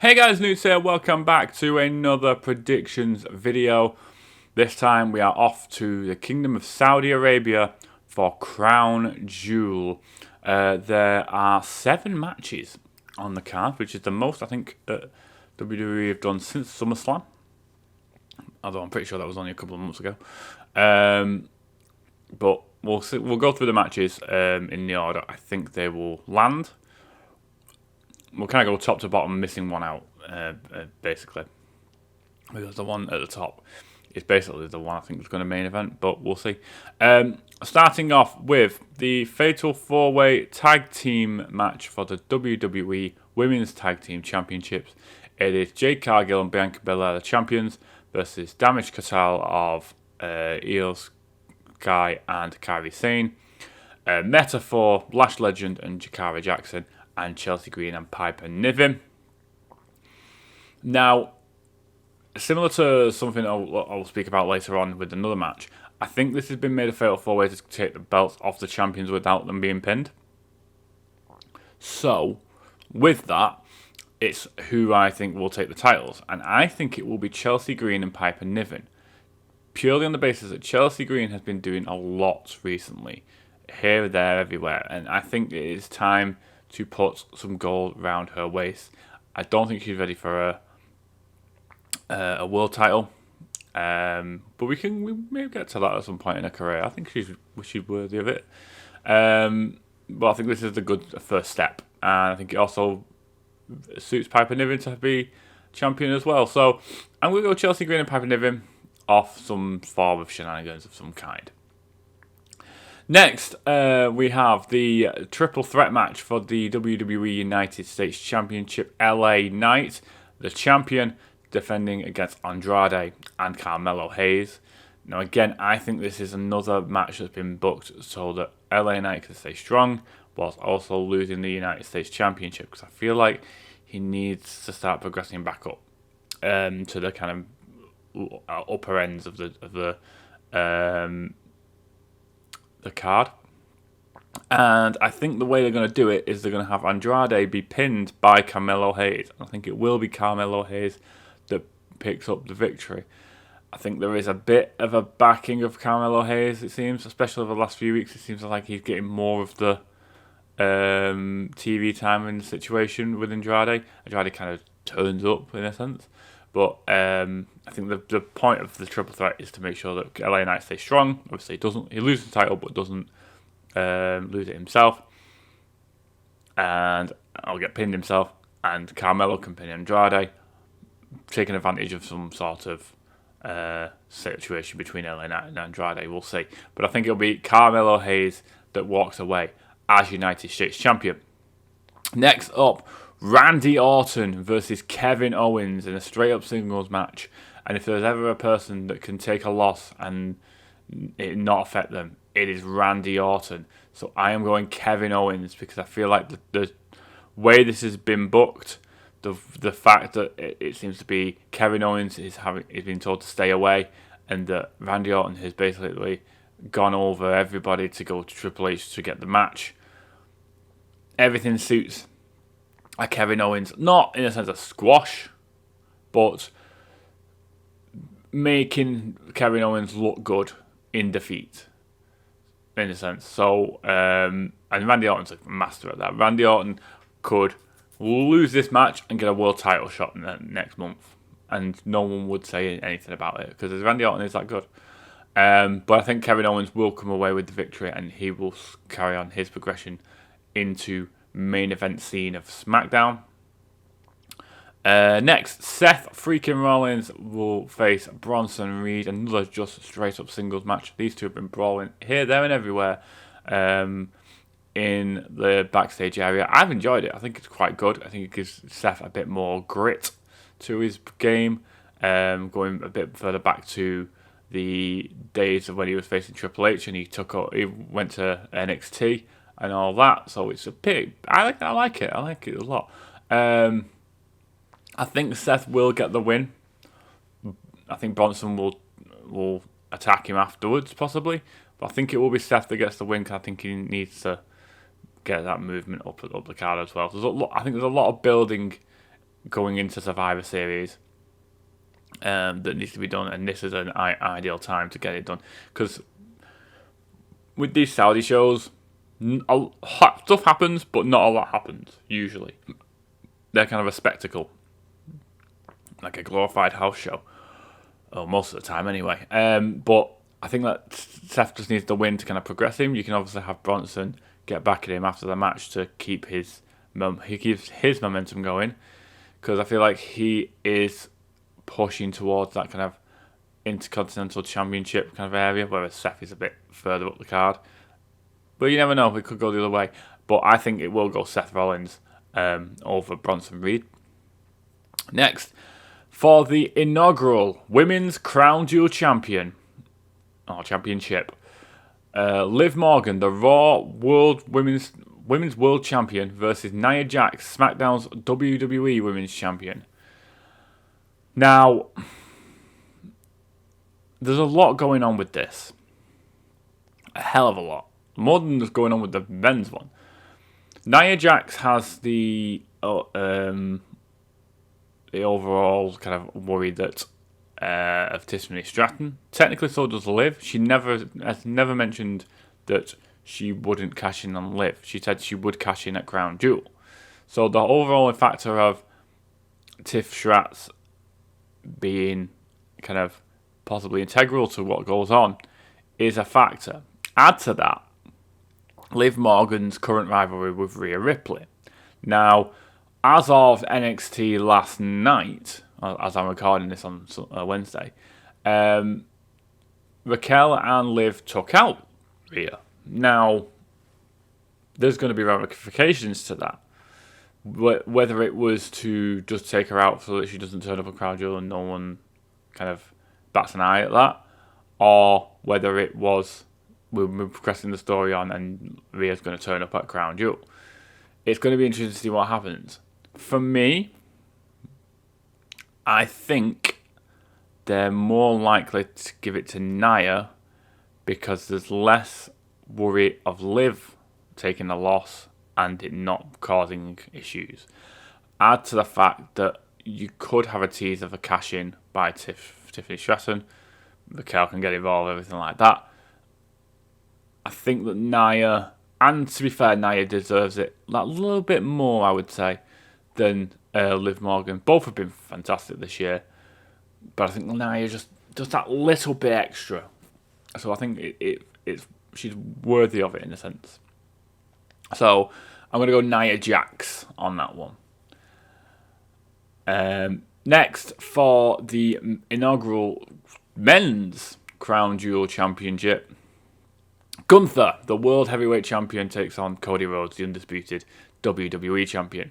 Hey guys, Newt here. Welcome back to another predictions video. This time we are off to the Kingdom of Saudi Arabia for Crown Jewel. There are 7 matches on the card, which is the most I think WWE have done since SummerSlam. Although I'm pretty sure that was only a couple of months ago. But we'll see, we'll go through the matches in the order I think they will land. We'll kind of go top to bottom, missing one out, basically. Because the one at the top is basically the one I think is going to main event, but we'll see. Starting off with the Fatal 4-Way Tag Team match for the WWE Women's Tag Team Championships. It is Jade Cargill and Bianca Belair, the champions, versus Damage Katal of Io Sky and Kairi Sane. Metaphor, Lash Legend and Jakara Jackson, and Chelsea Green and Piper Niven. Now, similar to something I'll speak about later on with another match, I think this has been made a fatal 4-way to take the belts off the champions without them being pinned. So, with that, it's who I think will take the titles. And I think it will be Chelsea Green and Piper Niven. Purely on the basis that Chelsea Green has been doing a lot recently. Here, there, everywhere. And I think it is time to put some gold around her waist. I don't think she's ready for a world title, but we maybe get to that at some point in her career. I think she's worthy of it. But I think this is a good first step, and I think it also suits Piper Niven to be champion as well. So I'm going to go Chelsea Green and Piper Niven off some form of shenanigans of some kind. Next, we have the triple threat match for the WWE United States Championship. LA Knight, the champion, defending against Andrade and Carmelo Hayes. Now, again, I think this is another match that's been booked so that LA Knight can stay strong whilst also losing the United States Championship, because I feel like he needs to start progressing back up to the kind of upper ends of the card. And I think the way they're going to do it is they're going to have Andrade be pinned by Carmelo Hayes. I think it will be Carmelo Hayes that picks up the victory. I think there is a bit of a backing of Carmelo Hayes, it seems, especially over the last few weeks. It seems like he's getting more of the TV time in the situation with Andrade. Andrade kind of turns up in a sense. But I think the point of the triple threat is to make sure that LA Knight stays strong. Obviously, he loses the title, but doesn't lose it himself. And I'll get pinned himself. And Carmelo can pin Andrade, taking advantage of some sort of situation between LA Knight and Andrade. We'll see. But I think it'll be Carmelo Hayes that walks away as United States Champion. Next up, Randy Orton versus Kevin Owens in a straight-up singles match. And if there's ever a person that can take a loss and it not affect them, it is Randy Orton. So I am going Kevin Owens because I feel like the way this has been booked, the fact that it seems to be Kevin Owens is being told to stay away, and that Randy Orton has basically gone over everybody to go to Triple H to get the match. Everything suits a Kevin Owens, not in a sense of squash, but making Kevin Owens look good in defeat, in a sense. So, and Randy Orton's a master at that. Randy Orton could lose this match and get a world title shot next month, and no one would say anything about it because Randy Orton is that good. But I think Kevin Owens will come away with the victory, and he will carry on his progression into main event scene of SmackDown. Next, Seth freaking Rollins will face Bronson Reed, another just straight up singles match. These two have been brawling here, there, and everywhere in the backstage area. I've enjoyed it. I think it's quite good. I think it gives Seth a bit more grit to his game, going a bit further back to the days of when he was facing Triple H and he went to NXT and all that. So it's a bit. I like it. I like it a lot. I think Seth will get the win. I think Bronson will attack him afterwards, possibly. But I think it will be Seth that gets the win, because I think he needs to get that movement up the card as well. I think there's a lot of building going into Survivor Series that needs to be done, and this is an ideal time to get it done. Because with these Saudi shows, stuff happens, but not a lot happens, usually. They're kind of a spectacle, like a glorified house show. Oh, most of the time, anyway. But I think that Seth just needs the win to kind of progress him. You can obviously have Bronson get back at him after the match to keep his momentum going, because I feel like he is pushing towards that kind of Intercontinental Championship kind of area, whereas Seth is a bit further up the card. But you never know, it could go the other way. But I think it will go Seth Rollins over Bronson Reed. Next, for the inaugural Women's Crown Jewel Championship, Liv Morgan, the Raw Women's World Champion, versus Nia Jax, SmackDown's WWE Women's Champion. Now, there's a lot going on with this. A hell of a lot. More than there's going on with the men's one. Nia Jax has the overall kind of worry that of Tiffany Stratton. Technically, so does Liv. She has never mentioned that she wouldn't cash in on Liv. She said she would cash in at Crown Jewel. So the overall factor of Tiff Stratz being kind of possibly integral to what goes on is a factor. Add to that Liv Morgan's current rivalry with Rhea Ripley. Now, as of NXT last night, as I'm recording this on Wednesday, Raquel and Liv took out Rhea. Now, there's going to be ramifications to that. Whether it was to just take her out so that she doesn't turn up at Crown Jewel and no one kind of bats an eye at that, or whether it was we're progressing the story on and Rhea's going to turn up at Crown Jewel. It's going to be interesting to see what happens. For me, I think they're more likely to give it to Nia because there's less worry of Liv taking a loss and it not causing issues. Add to the fact that you could have a tease of a cash-in by Tiffany Stratton. Raquel can get involved, everything like that. I think that Nia, and to be fair, Nia deserves it a little bit more, I would say, than Liv Morgan. Both have been fantastic this year, but I think Nia just does that little bit extra. So I think she's worthy of it in a sense. So I'm going to go Nia Jax on that one. Next, for the inaugural Men's Crown Jewel Championship, Gunther, the World Heavyweight Champion, takes on Cody Rhodes, the undisputed WWE Champion.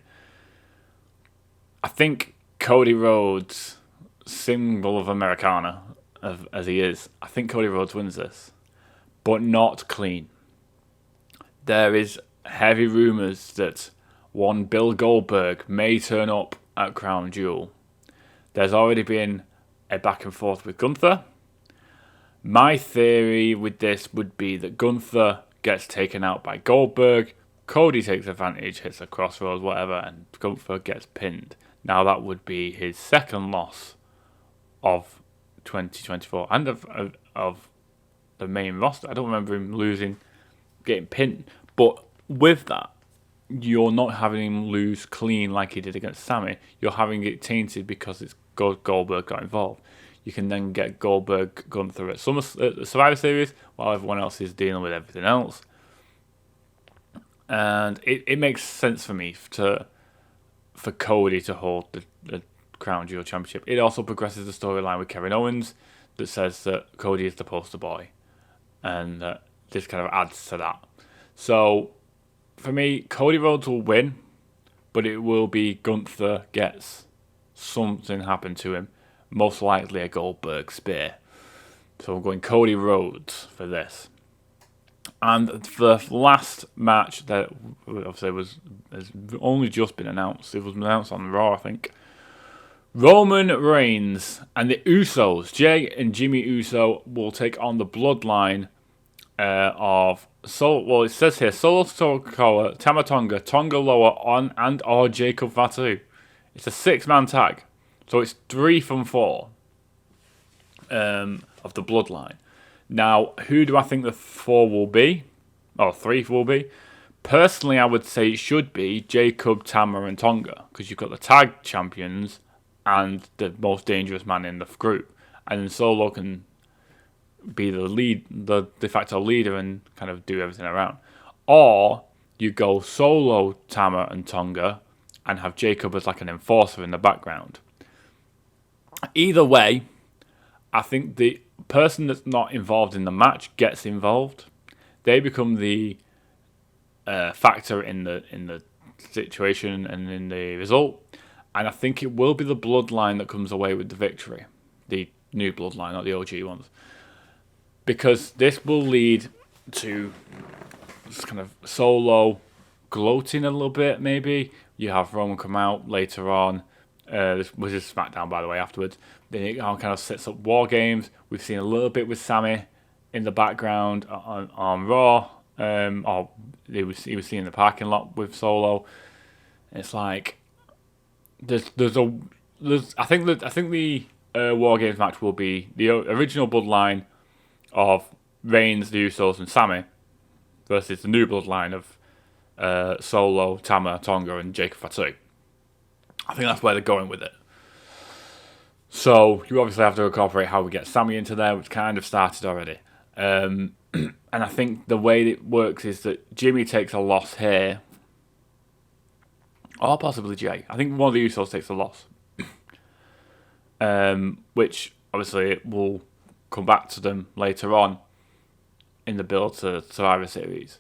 I think Cody Rhodes, symbol of Americana, as he is, I think Cody Rhodes wins this, but not clean. There is heavy rumours that one Bill Goldberg may turn up at Crown Jewel. There's already been a back and forth with Gunther. My theory with this would be that Gunther gets taken out by Goldberg, Cody takes advantage, hits a crossroads, whatever, and Gunther gets pinned. Now that would be his second loss of 2024 and of the main roster. I don't remember him getting pinned. But with that, you're not having him lose clean like he did against Sammy. You're having it tainted because it's Goldberg got involved. You can then get Goldberg Gunther at the Survivor Series while everyone else is dealing with everything else. And it makes sense for me for Cody to hold the Crown Jewel Championship. It also progresses the storyline with Kevin Owens that says that Cody is the poster boy. And this kind of adds to that. So, for me, Cody Rhodes will win, but it will be Gunther gets something happen to him. Most likely a Goldberg spear. So I'm going Cody Rhodes for this. And the last match that obviously has only just been announced. It was announced on Raw, I think. Roman Reigns and the Usos, Jey and Jimmy Uso, will take on the bloodline of it says here Solo Sikoa, Tama Tonga, Tonga Loa, and or Jacob Fatu It's a 6-man tag. So it's 3 from 4 of the Bloodline. Now, who do I think the 4 will be? Or 3 will be? Personally, I would say it should be Jacob, Tama, and Tonga. Because you've got the tag champions and the most dangerous man in the group. And then Solo can be the de facto leader and kind of do everything around. Or you go Solo, Tama, and Tonga and have Jacob as like an enforcer in the background. Either way, I think the person that's not involved in the match gets involved. They become the factor in the situation and in the result. And I think it will be the Bloodline that comes away with the victory. The new Bloodline, not the OG ones. Because this will lead to this kind of Solo gloating a little bit, maybe. You have Roman come out later on. This was just SmackDown, by the way, afterwards. Then it kind of sets up War Games. We've seen a little bit with Sammy in the background on Raw. Or he was seen in the parking lot with Solo. It's like I think the War Games match will be the original Bloodline of Reigns, the Usos, and Sammy versus the new Bloodline of Solo, Tama, Tonga, and Jacob Fatu. I think that's where they're going with it. So you obviously have to incorporate how we get Sammy into there, which kind of started already. And I think the way it works is that Jimmy takes a loss here, or possibly Jay. I think one of the Usos takes a loss, which obviously will come back to them later on in the build to Survivor Series.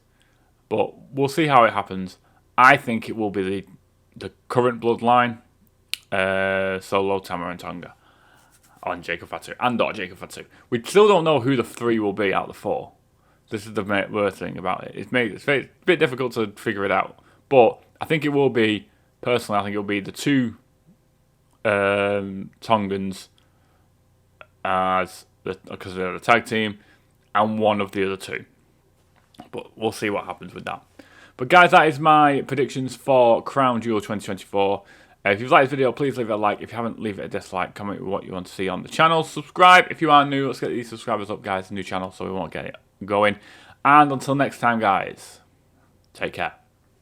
But we'll see how it happens. I think it will be the current Bloodline, Solo, Tama, and Tonga, on Jacob Fatu, and not Jacob Fatu. We still don't know who the 3 will be out of the 4. This is the worst thing about it. It's a bit difficult to figure it out. But I think it will be, personally, I think it will be the 2 Tongans because they're the tag team, and one of the other 2. But we'll see what happens with that. But guys, that is my predictions for Crown Jewel 2024. If you've liked this video, please leave it a like. If you haven't, leave it a dislike. Comment with what you want to see on the channel. Subscribe if you are new. Let's get these subscribers up, guys. New channel, so we won't get it going. And until next time, guys, take care.